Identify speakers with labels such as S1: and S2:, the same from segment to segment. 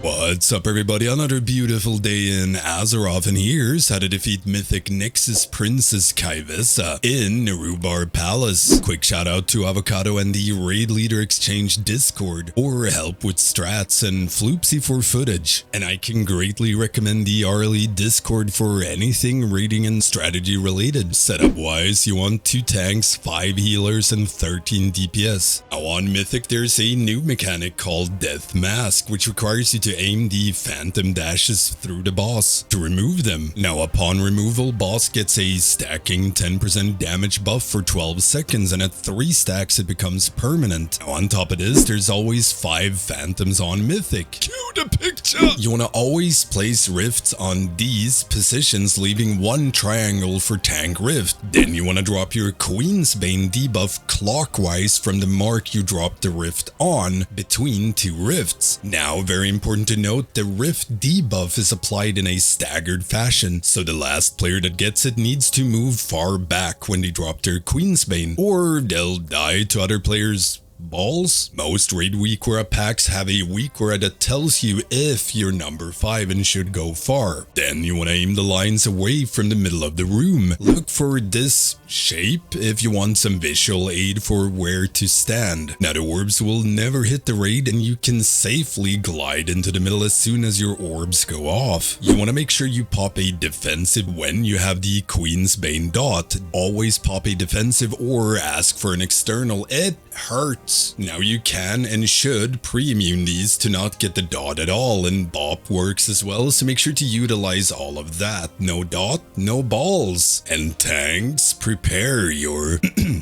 S1: What's up everybody, another beautiful day in Azeroth, and here's how to defeat Mythic Nexus-Princess Ky'veza in Nerub'ar Palace. Quick shout out to Avocado and the Raid Leader Exchange Discord for help with strats and Floopsy for footage. And I can greatly recommend the RLE Discord for anything raiding and strategy related. Setup wise, you want 2 tanks, 5 healers and 13 DPS. Now on Mythic there's a new mechanic called Death Mask, which requires you to aim the phantom dashes through the boss to remove them. Now upon removal, boss gets a stacking 10% damage buff for 12 seconds, and at 3 stacks it becomes permanent. Now on top of this, there's always 5 phantoms on Mythic. Cue the picture! You want to always place rifts on these positions, leaving 1 triangle for tank rift. Then you want to drop your Queen's Bane debuff clockwise from the mark you dropped the rift on between 2 rifts. Now very important to note, the rift debuff is applied in a staggered fashion, so the last player that gets it needs to move far back when they drop their Queen's Bane, or they'll die to other players' balls. Most raid weak-aura packs have a weak-aura that tells you if you're number 5 and should go far. Then you want to aim the lines away from the middle of the room. Look for this shape if you want some visual aid for where to stand. Now the orbs will never hit the raid, and you can safely glide into the middle as soon as your orbs go off. You want to make sure you pop a defensive when you have the Queen's Bane dot. Always pop a defensive or ask for an external. It hurts. Now you can and should pre-immune these to not get the dot at all, and bop works as well, so make sure to utilize all of that. No dot, no balls. And tanks, prepare your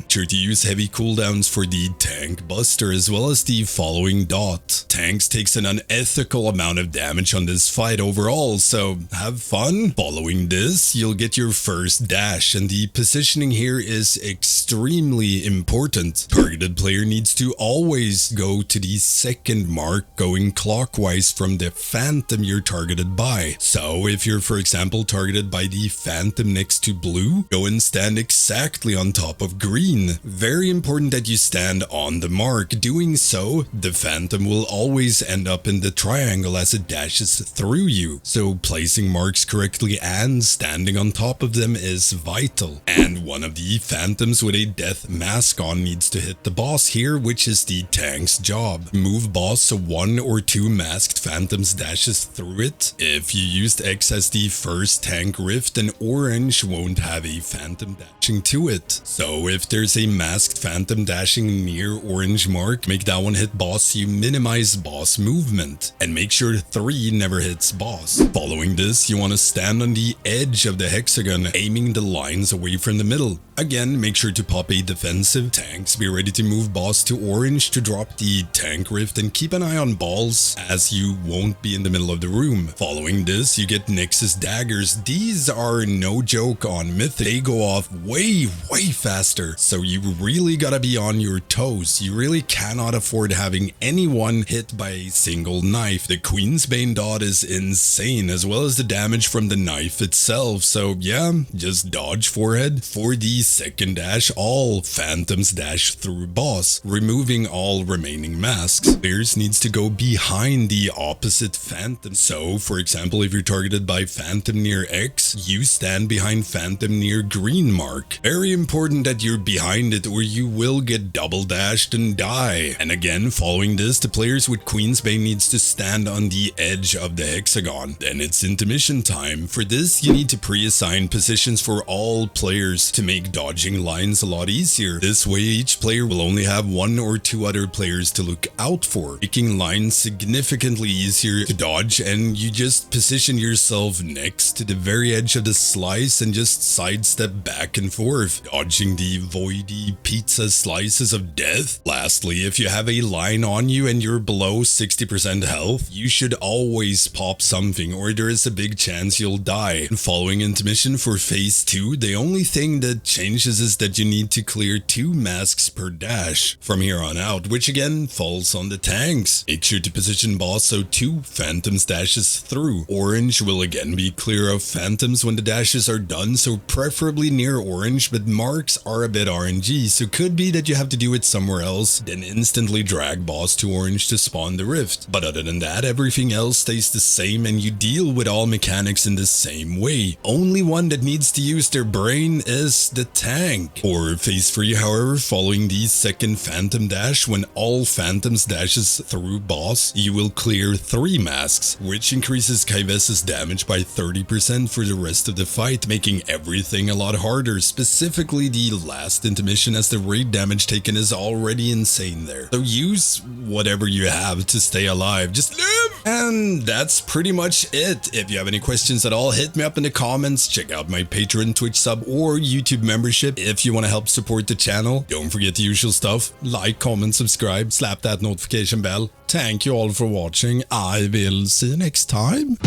S1: sure to use heavy cooldowns for the tank buster as well as the following dot. Tanks takes an unethical amount of damage on this fight overall, so have fun. Following this, you'll get your first dash, and the positioning here is extremely important. Targeted player needs to always go to the second mark, going clockwise from the phantom you're targeted by. So if you're for example targeted by the phantom next to blue, go and stand exactly on top of green. Very important that you stand on the mark. Doing so, the phantom will always end up in the triangle as it dashes through you. So placing marks correctly and standing on top of them is vital. And one of the phantoms with a death mask on needs to hit the boss here, which is the tank's job. Move boss so 1 or 2 masked phantoms dashes through it. If you used X as the first tank rift, then orange won't have a phantom dashing to it. So if there's a masked phantom dashing near orange mark, make that one hit boss so you minimize boss movement. And make sure 3 never hits boss. Following this, you want to stand on the edge of the hexagon, aiming the lines away from the middle. Again, make sure to pop a defensive. Tanks, be ready to move boss to orange to drop the tank rift, and keep an eye on balls as you won't be in the middle of the room. Following this, you get Nexus Daggers. These are no joke on Mythic. They go off way faster, so you really gotta be on your toes. You really cannot afford having anyone hit by a single knife. The Queen's Bane dot is insane, as well as the damage from the knife itself, so yeah, just dodge forehead. For the second dash, all phantoms dash through boss, removing all remaining masks. Players needs to go behind the opposite phantom. So for example, if you're targeted by phantom near X, you stand behind phantom near green mark. Very important that you're behind it, or you will get double dashed and die. And again, following this, the players with Queen's Bane needs to stand on the edge of the hexagon. Then it's intermission time. For this, you need to pre-assign positions for all players to make dodging lines a lot easier. This way each player will only have 1 or 2 other players to look out for, making lines significantly easier to dodge. And you just position yourself next to the very edge of the slice and just sidestep back and forth, dodging the voidy pizza slices of death. Lastly, if you have a line on you and you're below 60% health, you should always pop something, or there is a big chance you'll die. And following intermission for phase 2, the only thing that changes is that you need to clear 2 masks per dash. dash from here on out, which again falls on the tanks. Make sure to position boss so 2 phantoms dashes through. Orange will again be clear of phantoms when the dashes are done, so preferably near orange, but marks are a bit RNG, so could be that you have to do it somewhere else, then instantly drag boss to orange to spawn the rift. But other than that, everything else stays the same and you deal with all mechanics in the same way. Only one that needs to use their brain is the tank. For phase 3, however, following the second phantom dash, when all phantoms dashes through boss, you will clear 3 masks, which increases Ky'veza's damage by 30% for the rest of the fight, making everything a lot harder, specifically the last intermission, as the raid damage taken is already insane there. So use whatever you have to stay alive, just live! And that's pretty much it. If you have any questions at all, hit me up in the comments, check out my Patreon, Twitch sub, or YouTube membership if you want to help support the channel. Don't forget the usual stuff, like, comment, subscribe, slap that notification bell. Thank you all for watching. I will see you next time.